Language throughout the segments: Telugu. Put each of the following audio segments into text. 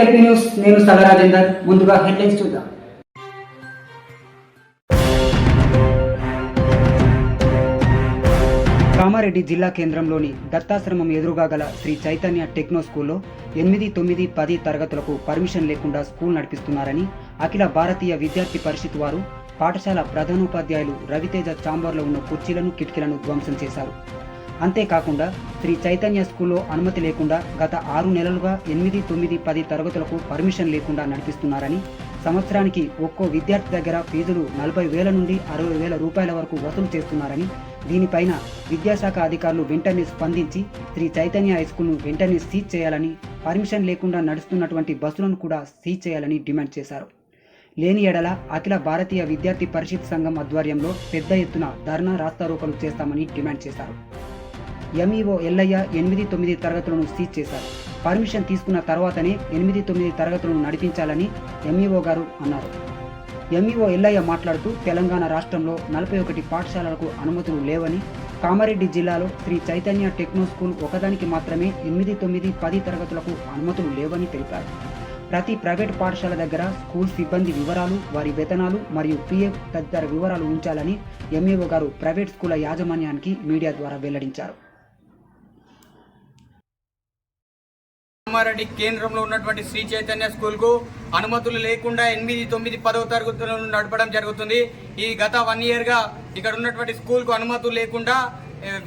ఎల్పీ న్యూస్, నేను సల రాజేందర్. ముందుగా హెడ్లైన్స్ చూద్దాం. కామారెడ్డి జిల్లా కేంద్రంలోని దత్తాశ్రమం ఎదురుగా గల శ్రీ చైతన్య టెక్నో స్కూల్లో 8, 9, 10 తరగతులకు పర్మిషన్ లేకుండా స్కూల్ నడిపిస్తున్నారని అఖిల భారతీయ విద్యార్థి పరిషత్ వారు పాఠశాల ప్రధానోపాధ్యాయులు రవితేజ ఛాంబర్లో ఉన్న కుర్చీలను, కిటికీలను ధ్వంసం చేశారు. అంతేకాకుండా శ్రీ చైతన్య స్కూల్లో అనుమతి లేకుండా గత 6 నెలలుగా 8, 9, 10 తరగతులకు పర్మిషన్ లేకుండా నడిపిస్తున్నారని, సంవత్సరానికి ఒక్కో విద్యార్థి దగ్గర ఫీజులు 40,000 నుండి 60,000 రూపాయల వరకు వసూలు చేస్తున్నారని, దీనిపైన విద్యాశాఖ అధికారులు వెంటనే స్పందించి శ్రీ చైతన్య హైస్కూల్ను వెంటనే సీజ్ చేయాలని, పర్మిషన్ లేకుండా నడుస్తున్నటువంటి బస్సులను కూడా సీజ్ చేయాలని డిమాండ్ చేశారు. లేని ఎడల అఖిల భారతీయ విద్యార్థి పరిషత్ సంఘం ఆధ్వర్యంలో పెద్ద ఎత్తున ధర్నా, రాస్తారోకలు చేస్తామని డిమాండ్ చేశారు. ఎంఈఓ ఎల్లయ్య 8, 9 తరగతులను సీజ్ చేశారు. పర్మిషన్ తీసుకున్న తర్వాతనే 8, 9 తరగతులను నడిపించాలని ఎంఈఓ గారు అన్నారు. ఎంఈఓ ఎల్లయ్య మాట్లాడుతూ తెలంగాణ రాష్ట్రంలో 41 పాఠశాలలకు అనుమతులు లేవని, కామారెడ్డి జిల్లాలో శ్రీ చైతన్య టెక్నో స్కూల్ ఒకదానికి మాత్రమే 8, 9, 10 తరగతులకు అనుమతులు లేవని తెలిపారు. ప్రతి ప్రైవేట్ పాఠశాల దగ్గర స్కూల్ సిబ్బంది వివరాలు, వారి వేతనాలు మరియు పిఎఫ్ తదితర వివరాలు ఉంచాలని ఎంఈఓ గారు ప్రైవేట్ స్కూళ్ల యాజమాన్యానికి మీడియా ద్వారా వెల్లడించారు. కామారెడ్డి కేంద్రంలో ఉన్నటువంటి శ్రీ చైతన్య స్కూల్కు అనుమతులు లేకుండా 8, 9, 10 తరగతులను నడపడం జరుగుతుంది. ఈ గత 1 ఇయర్గా ఇక్కడ ఉన్నటువంటి స్కూల్కు అనుమతులు లేకుండా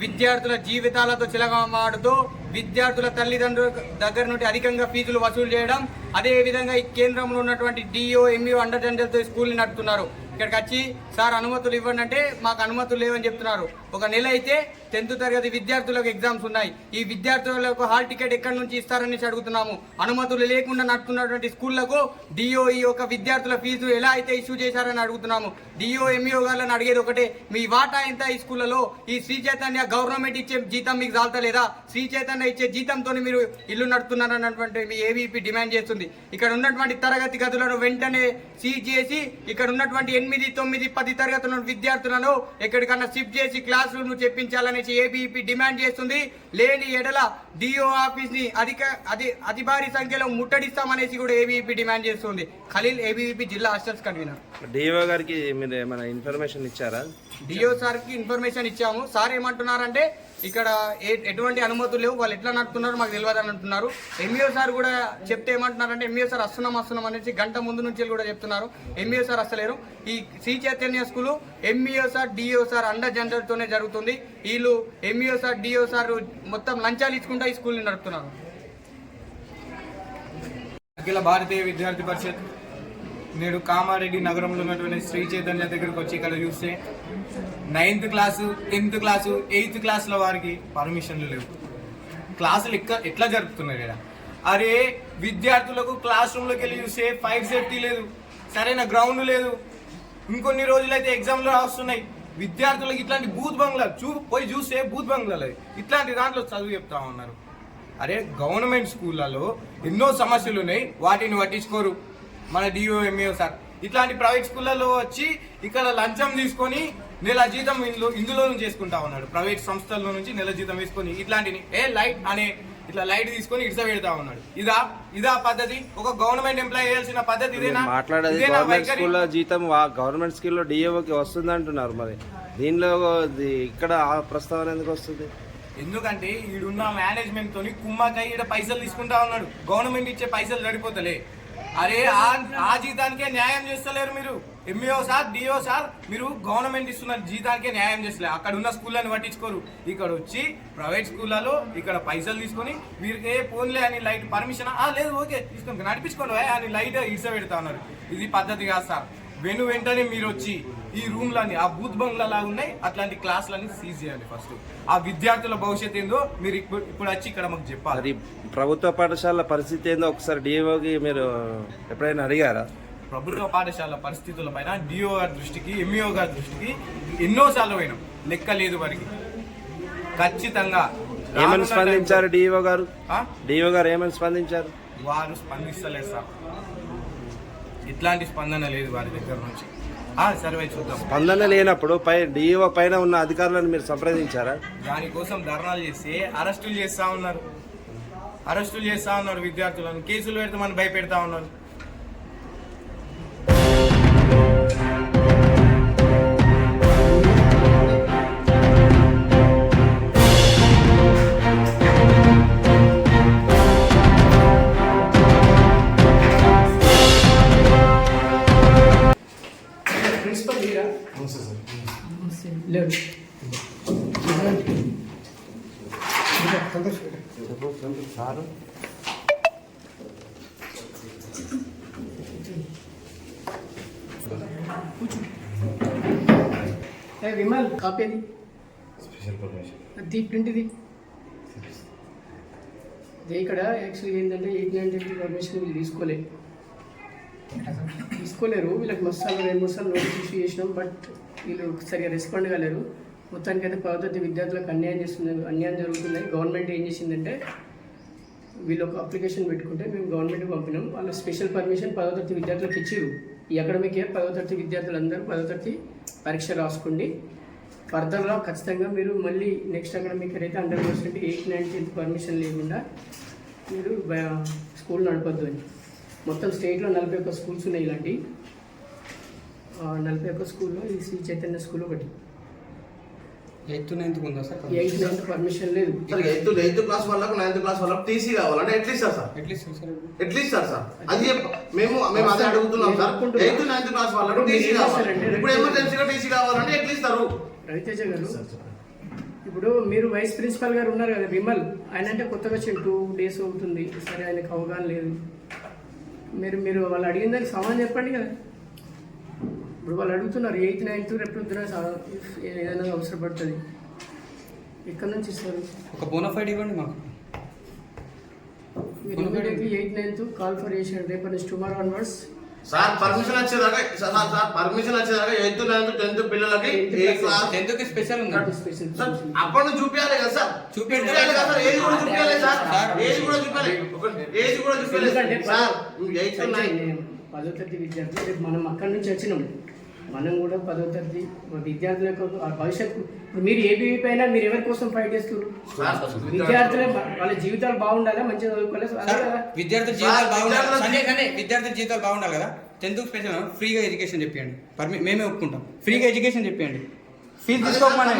విద్యార్థుల జీవితాలతో చిలకమాడుతూ విద్యార్థుల తల్లిదండ్రుల దగ్గర నుండి అధికంగా ఫీజులు వసూలు చేయడం, అదేవిధంగా ఈ కేంద్రంలో ఉన్నటువంటి డిఓ, ఎంఈఓ అండర్టెండర్తో స్కూల్ని నడుపుతున్నారు. ఇక్కడికి వచ్చి సార్ అనుమతులు ఇవ్వండి అంటే మాకు అనుమతులు లేవని చెప్తున్నారు. ఒక నెల అయితే 10th తరగతి విద్యార్థులకు ఎగ్జామ్స్ ఉన్నాయి. ఈ విద్యార్థులకు హాల్ టికెట్ ఎక్కడి నుంచి ఇస్తారని అడుగుతున్నాము. అనుమతులు లేకుండా నడుపుతున్నటువంటి స్కూళ్లకు డిఓ ఈ యొక్క విద్యార్థుల ఫీజు ఎలా అయితే ఇష్యూ చేశారని అడుగుతున్నాము. డిఓ, ఎంఈఓ గారిని అడిగేది ఒకటే, మీ వాటా ఎంత ఈ స్కూళ్లలో? ఈ శ్రీ చైతన్య గవర్నమెంట్ ఇచ్చే జీతం మీకు చాలతలేదా? శ్రీ చైతన్య ఇచ్చే జీతంతో మీరు ఇల్లు నడుపుతున్నారన్నటువంటి మీ ఏవీపీ డిమాండ్ చేస్తుంది. ఇక్కడ ఉన్నటువంటి తరగతి గదులను వెంటనే సీజ్ చేసి ఇక్కడ ఉన్నటువంటి 8, 9, 10 తరగతుల విద్యార్థులను ఎక్కడికన్నా షిఫ్ట్ చేసి క్లాస్ రూమ్ చెప్పించాలని ఏబీపీ డిమాండ్ చేస్తుంది. లేని ఎడల డిఓ ఆఫీస్ ని అతి భారీ సంఖ్యలో ముట్టడిస్తామనేసి కూడా ఏబీపీ డిమాండ్ చేస్తుంది. ఖలీల్, ఏబీపీ జిల్లా హాస్టల్స్ కన్వీనర్. డిఓ గారికి మీరు ఏమైనా ఇన్ఫర్మేషన్ ఇచ్చారా? డిఓ సార్కి ఇన్ఫర్మేషన్ ఇచ్చాము. సార్ ఏమంటున్నారంటే ఇక్కడ ఎటువంటి అనుమతులు లేవు, వాళ్ళు ఎట్లా నడుపుతున్నారో మాకు తెలియదని అంటున్నారు. ఎంఈఓ సార్ కూడా చెప్తే ఏమంటున్నారంటే ఎంఈఓ సార్ వస్తున్నాం అనేసి గంట ముందు నుంచి కూడా చెప్తున్నారు. ఎంఈఓ సార్ వస్తలేరు. ఈ Sri Chaitanya school MEO sir, DO sir under జనరల్తోనే జరుగుతుంది. వీళ్ళు ఎంఈఓ సార్, డిఓ సార్ మొత్తం లంచాలు ఇచ్చుకుంటా ఈ స్కూల్ని నడుపుతున్నారు. అఖిల భారతీయ విద్యార్థి పరిషత్ నేడు కామారెడ్డి నగరంలో ఉన్నటువంటి శ్రీ చైతన్య దగ్గరకు వచ్చి ఇక్కడ చూస్తే 9th class, 10th class, 8th క్లాసుల వారికి పర్మిషన్లు లేవు. క్లాసులు ఎట్లా జరుపుతున్నారు ఇక్కడ? అరే విద్యార్థులకు క్లాస్ రూమ్లోకి వెళ్ళి చూస్తే ఫైర్ సేఫ్టీ లేదు, సరైన గ్రౌండ్ లేదు. ఇంకొన్ని రోజులైతే ఎగ్జామ్లు వస్తున్నాయి. విద్యార్థులకు ఇట్లాంటి బూత్ బంగ్లాలు పోయి చూస్తే బూత్ బంగ్లాలు ఇట్లాంటి దాంట్లో చదువు చెప్తా ఉన్నారు. అరే గవర్నమెంట్ స్కూళ్ళలో ఎన్నో సమస్యలు ఉన్నాయి, వాటిని పట్టించుకోరు మన డిఓ, ఎంఈఓ సార్. ఇట్లాంటి ప్రైవేట్ స్కూళ్ళలో వచ్చి ఇక్కడ లంచం తీసుకొని నెల జీతం ఇందులో నుంచి చేసుకుంటా ఉన్నాడు. ప్రైవేట్ సంస్థల నుంచి నెల జీతం వేసుకొని ఇట్లాంటిని లైట్ అనే ఇట్లా లైట్ తీసుకొని ఇట్లా పెడతా ఉన్నాడు. ఇదా పద్ధతి? ఒక గవర్నమెంట్ ఎంప్లాయీ చేయాల్సిన పద్ధతి ఇదేనా? మాట్లాడేది గవర్నమెంట్ స్కూల్లో జీతం గవర్నమెంట్ స్కూల్లో డిఓకి వస్తుంది అంటున్నారు. మరి దీనిలో ఇక్కడ ప్రస్తావన ఎందుకు వస్తుంది? ఎందుకంటే ఈడున్న మేనేజ్మెంట్ తోని కుమ్మకై ఈడ పైసలు తీసుకుంటా ఉన్నాడు. గవర్నమెంట్ ఇచ్చే పైసలు సరిపోతలే. అరే ఆ జీతానికే న్యాయం చేస్తలేరు మీరు. ఎంఈఓ సార్, డిఓ సార్, మీరు గవర్నమెంట్ ఇస్తున్న జీతానికే న్యాయం చేస్తలేరు. అక్కడ ఉన్న స్కూళ్ళని పట్టించుకోరు. ఇక్కడ వచ్చి ప్రైవేట్ స్కూళ్ళలో ఇక్కడ పైసలు తీసుకొని వీరికి ఫోన్లే అని లైట్ పర్మిషన్ లేదు, ఓకే తీసుకొని నడిపించుకోండి అని లైట్ ఇడ్స పెడతా ఉన్నారు. ఇది పద్ధతి కాదు సార్. వెంటనే మీరు వచ్చి ఈ రూమ్లని ఆ బూత్ బంగ్లా లాగా ఉన్నాయి అట్లాంటి క్లాసులన్నీ సీజ్ చేయాలి. ఫస్ట్ ఆ విద్యార్థుల భవిష్యత్తు ఏందో మీరు ఇప్పుడు వచ్చి ఇక్కడ మాకు చెప్పాలి. ప్రభుత్వ పాఠశాల పరిస్థితి ఏందో ఒకసారి డిఓకి మీరు ఎప్పుడైనా అడిగారా? ప్రభుత్వ పాఠశాల పరిస్థితుల పైన డిఓ గారి దృష్టికి, ఎంఈఓ గారి దృష్టికి ఎన్నోసార్లు పోయినాం, లెక్క లేదు వారికి. ఖచ్చితంగా ఏమని స్పందించారు డిఓ గారు? డిఓ గారు ఏమని స్పందించారు? వారు స్పందిస్తలేదు సార్. ఇట్లాంటి స్పందన లేదు వారి దగ్గర నుంచి. సర్వే చూద్దాం. స్పందన లేనప్పుడు డిఓ పైన ఉన్న అధికారులను మీరు సంప్రదించారా? దానికోసం ధర్నాలు చేసి అరెస్టులు చేస్తా ఉన్నారు. అరెస్టులు చేస్తా ఉన్నారు, విద్యార్థులను కేసులు పెడతామని భయపెడతా ఉన్నారు. విమల్ కాపీ అది అది ప్రింట్ ఇది ఇక్కడ యాక్చువల్లీ ఏంటంటే 890 పర్మిషన్ వీళ్ళు తీసుకోలేరు. వీళ్ళకి మస్తు 2-3 సార్లు నోటీస్ ఇష్యూ చేసినాం, బట్ వీళ్ళు సరిగా రెస్పాండ్ కాలేరు. మొత్తానికైతే 10వ తరగతి విద్యార్థులకు అన్యాయం జరుగుతుంది. గవర్నమెంట్ ఏం చేసిందంటే వీళ్ళు ఒక అప్లికేషన్ పెట్టుకుంటే మేము గవర్నమెంట్కి పంపినాం. వాళ్ళు స్పెషల్ పర్మిషన్ 10వ తరగతి విద్యార్థులకు ఇచ్చారు. ఈ అకాడమిక్ ఇయర్ 10వ తరగతి విద్యార్థులందరూ 10వ తరగతి పరీక్ష రాసుకోండి. ఫర్దర్గా ఖచ్చితంగా మీరు మళ్ళీ నెక్స్ట్ అకాడమిక్ ఇయర్ అయితే 100% 8, 9, 10th పర్మిషన్ లేకుండా మీరు స్కూల్ నడపద్దు అని. మొత్తం స్టేట్లో 41 స్కూల్స్ ఉన్నాయి. ఇలాంటి 41 స్కూల్లో ఈ శ్రీ చైతన్య స్కూల్ ఒకటి. 8th 9th ఉందా సార్? 8th 9th పర్మిషన్ లేదు. 8th క్లాస్ వాళ్ళకు 9th క్లాస్ వాళ్ళకు టీసీ కావాలంటే ఎట్లా ఇస్తారు సార్? ఎట్లా ఇస్తారు సార్? అది మేము అదే అడుగుతున్నాం సార్. 8th 9th క్లాస్ వాళ్ళకు టీసీ కావాలి. ఇప్పుడు ఎమర్జెన్సీగా టీసీ కావాలంటే ఎట్లా ఇస్తారు? రవితేజ గారు, ఇప్పుడు మీరు వైస్ ప్రిన్సిపల్ గారు ఉన్నారు కదా విమల్, ఆయన అంటే కొత్తగా వచ్చి 2 days అవుతుంది. సరే ఆయనకు అవగాహన లేదు. మీరు వాళ్ళు అడిగిన దానికి సమాధానం చెప్పండి కదా. ఇప్పుడు వాళ్ళు అడుగుతున్నారు 8th 9th రేపు ఏదైనా అవసరపడుతుంది, ఎక్కడి నుంచి ఇస్తారు? ఒక బోనఫైడ్ ఇవ్వండి మాకు. మీరు immediately 8th 9th call for Asian రేపటి నుంచి టుమారో ఆన్వర్డ్స్ సార్ పర్మిషన్ వచ్చేదాకా 8th 9th 10th పిల్లలకి స్పెషల్ ఉంది. అప్పుడు చూపించాలి కదా సార్? చూపించాలి కదా సార్? ఏజ్ కూడా చూపించాలి సార్. ఏజ్ కూడా చూపించాలి సార్. 10వ తరగతి విద్యార్థులు రేపు మనం అక్కడి నుంచి వచ్చినాం. మనం కూడా 10వ తరగతి విద్యార్థుల యొక్క భవిష్యత్తు. ఇప్పుడు మీరు ఏబీవీ పైన మీరు ఎవరి కోసం ఫైట్ చేస్తున్నారు? విద్యార్థులు వాళ్ళ జీవితాలు బాగుండాలి, మంచిగా చదువుకోవాలి. విద్యార్థుల జీవితాలు బాగుండాలి కదా. 10th స్పెషల్ ఫ్రీగా ఎడ్యుకేషన్ చెప్పండి, మేమే ఒప్పుకుంటాం. ఫ్రీగా ఎడ్యుకేషన్ చెప్పండి, ఫీజు తీసుకోమని.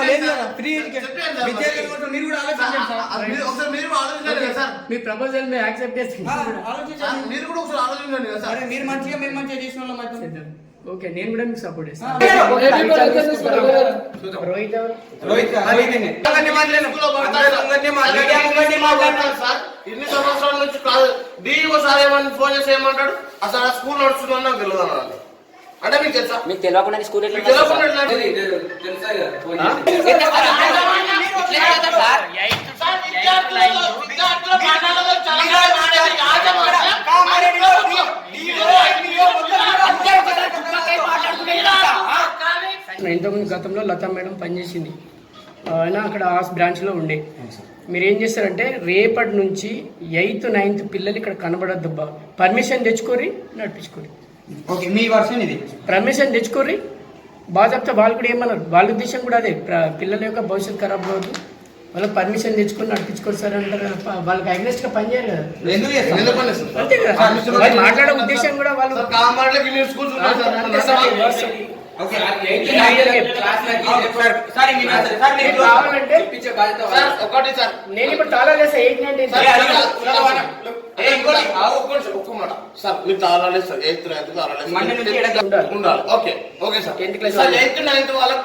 లేదు కదా, ఫ్రీ ఎడ్యుకేషన్ విద్యార్థుల కోసం మీరు కూడా ఆలోచించండి సార్. మీ ప్రపోజల్ మేము యాక్సెప్ట్ చేస్తాం. మీరు కూడా ఒకసారి ఆలోచించండి కదా సార్. మీరు మంచిగా చేసిన వాళ్ళం. ఓకే, నేను కూడా మీకు సపోర్ట్ చేస్తాను. రోహిత్ ఇన్ని సంవత్సరాల నుంచి డిఓ సార్ ఏమని ఫోన్ చేసి ఏమంటాడు, అసలు ఆ స్కూల్ నడుస్తుందని నాకు తెలియదు అన్నాడు. అంటే మీకు తెలుసా? మీకు తెలియకుండా స్కూల్ ఇంతకుముందు గతంలో లతా మేడం పనిచేసింది, ఆయన అక్కడ ఆ బ్రాంచ్లో ఉండే. మీరు ఏం చేస్తారంటే రేపటి నుంచి 8th 9th పిల్లలు ఇక్కడ కనబడద్దు. పర్మిషన్ తెచ్చుకోరి, నడిపించుకోరి. ఓకే, మీ వర్షన్ ఇది. పర్మిషన్ తెచ్చుకోరి బాగా చెప్తే వాళ్ళు కూడా ఏమన్నారు, వాళ్ళ ఉద్దేశం కూడా అదే, పిల్లల యొక్క భవిష్యత్తు ఖరాబ్ అవ్వద్దు, వాళ్ళకి పర్మిషన్ తెచ్చుకొని నడిపించుకోరు సార్ అంటారు. వాళ్ళకి అగ్నెస్ట్ గా పనిచేయాలి కదా, అంతే కదా. వాళ్ళు మాట్లాడే ఉద్దేశం కూడా వాళ్ళు నేను ఇప్పుడు తాళాలు వేస్తా 8th 9th ఉండాలి. Okay okay sir. 8th 9th వాళ్ళకి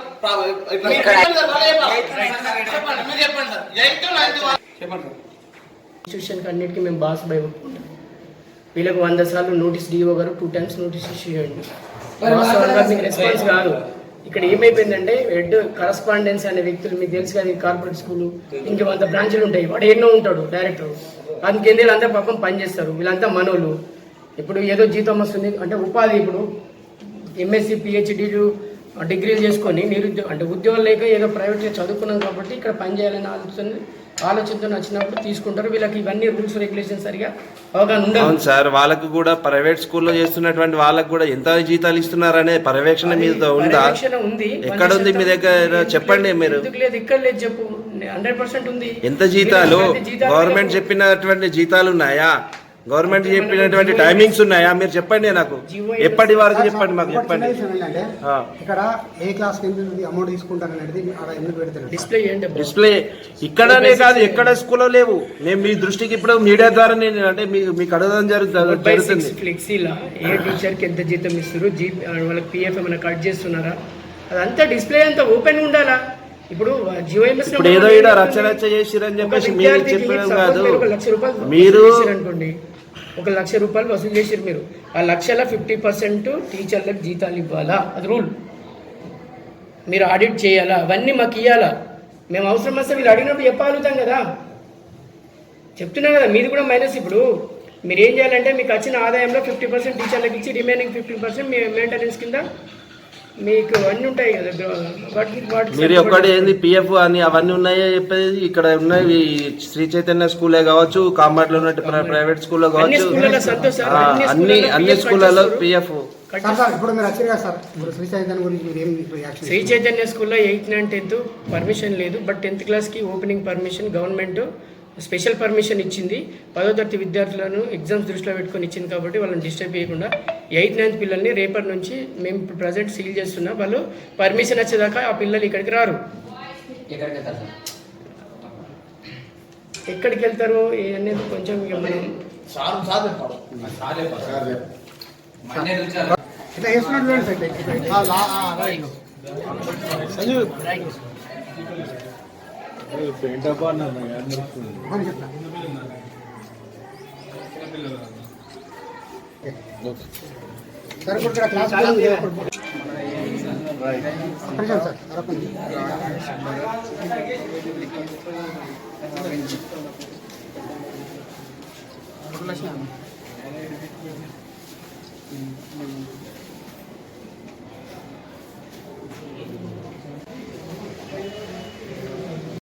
ఇన్స్టిట్యూషన్ అన్నిటికీ మేము బాస్ బై ఒప్పుకుంటాం. వీళ్ళకి 100 సార్లు నోటీస్, డిఓ గారు 2 times నోటీస్ ఇష్యూ చేయండి. మీకు రెస్పాన్స్ కాదు. ఇక్కడ ఏమైపోయిందంటే హెడ్ కరస్పాండెన్స్ అనే వ్యక్తులు, మీకు తెలుసు కదా, కార్పొరేట్ స్కూలు ఇంక 100 బ్రాంచ్లు ఉంటాయి. వాడు ఎన్నో ఉంటాడు డైరెక్టర్, అందుకే వీళ్ళంతా పాపం పనిచేస్తారు. వీళ్ళంతా మనోళ్ళు. ఇప్పుడు ఏదో జీతం వస్తుంది అంటే ఉపాధి, ఇప్పుడు ఎంఎస్సి పిహెచ్డీలు డిగ్రీలు చేసుకొని నిరుద్యోగం అంటే ఉద్యోగం లేక ఏదో ప్రైవేట్గా చదువుకున్నాం కాబట్టి ఇక్కడ పనిచేయాలని ఆలోచనతో వచ్చినప్పుడు తీసుకుంటారు. వీళ్ళకి ఇవన్నీ రూల్స్ రెగ్యులేషన్ సరిగా అవగాహన ఉండదు. అవును సార్, వాళ్ళకు కూడా ప్రైవేట్ స్కూల్లో చేస్తున్నటువంటి వాళ్ళకు కూడా ఎంత జీతాలు ఇస్తున్నారనే పర్యవేక్షణ మీద ఉందా? ఉంది. ఎక్కడ ఉంది మీ దగ్గర చెప్పండి. మీరు ఎందుకు లేదు? ఇక్కడ లేదు చెప్పు. 100% ఉంది. ఎంత జీతాలు జీతాలు గవర్నమెంట్ చెప్పినటువంటి జీతాలు ఉన్నాయా? గవర్నమెంట్ చెప్పినటువంటి టైమింగ్స్ ఉన్నాయా? మీరు చెప్పండి నాకు, ఎప్పటి వరకు చెప్పండి, మాకు చెప్పండి. ఏంటంటే ఇక్కడ ఏ క్లాస్ అమౌంట్ తీసుకుంటారు అనేది అక్కడ ఎందుకు పెడతారు? డిస్ప్లే ఏంటి? డిస్ప్లే ఇక్కడనే కాదు, ఎక్కడ స్కూల్లో లేవు. నేను మీ దృష్టికి ఇప్పుడు మీడియా ద్వారా నేను అంటే మీకు అడగడం జరుగుతుంది. ఫ్లెక్సీలా ఏ టీచర్కి ఎంత జీతం ఇస్తారు, వాళ్ళకి పిఎఫ్ ఏమైనా కట్ చేస్తున్నారా, అదంతా డిస్ప్లే అంతా ఓపెన్ ఉండాలా. ఇప్పుడు జియోఎంఎస్ ఇప్పుడు ఏదో ఈడ రచ్చ చేసిరని చెప్పేసి మీరు చెప్పడం కాదు. 1,00,000 రూపాయలు మీరు అనుకోండి, 1,00,000 రూపాయలు వసూలు చేసిరు మీరు, ఆ 1,00,000 50% టీచర్లకు జీతాలు ఇవ్వాలా, అది రూల్. మీరు ఆడిట్ చేయాలా, అవన్నీ మాకు ఇవ్వాలా. మేము అవసరం వస్తే మీరు అడిగినప్పుడు చెప్పగలుగుతాం కదా. చెప్తున్నా కదా, మీది కూడా మైనస్. ఇప్పుడు మీరు ఏం చేయాలంటే మీకు వచ్చిన ఆదాయంలో 50% టీచర్లకు ఇచ్చి రిమైనింగ్ 15% మీ మెయింటెనెన్స్ కింద మీకు అన్నీ ఉంటాయి కదా. మీరు ఒక్కటి ఏంది పిఎఫ్ అని అవన్నీ ఉన్నాయో చెప్పేది. ఇక్కడ ఉన్నాయి శ్రీ చైతన్య స్కూలే కావచ్చు, కామాట్లో ఉన్న ప్రైవేట్ స్కూల్లో కావచ్చు, అన్ని స్కూళ్ళలో పిఎఫ్. ఇప్పుడు మీరు వచ్చారు కదా సార్, ఇప్పుడు శ్రీ చైతన్య గురించి మీరు ఏం రియాక్షన్? శ్రీ చైతన్య స్కూల్లో 8th and 10th పర్మిషన్ లేదు, బట్ 10th క్లాస్కి opening permission government special permission ఇచ్చింది. 10వ తరగతి విద్యార్థులను ఎగ్జామ్స్ దృష్టిలో పెట్టుకొని ఇచ్చింది కాబట్టి వాళ్ళని డిస్టర్బ్ చేయకుండా 8th, 9th పిల్లల్ని రేపటి నుంచి మేము ప్రజెంట్ సీల్ చేస్తున్నాం. వాళ్ళు పర్మిషన్ వచ్చేదాకా ఆ పిల్లలు ఇక్కడికి రారు. ఎక్కడికి వెళ్తారు అనేది కొంచెం ఇక మనం ఇట్లా సార్ ఇప్పుడు ఇక్కడ క్లాస్ సార్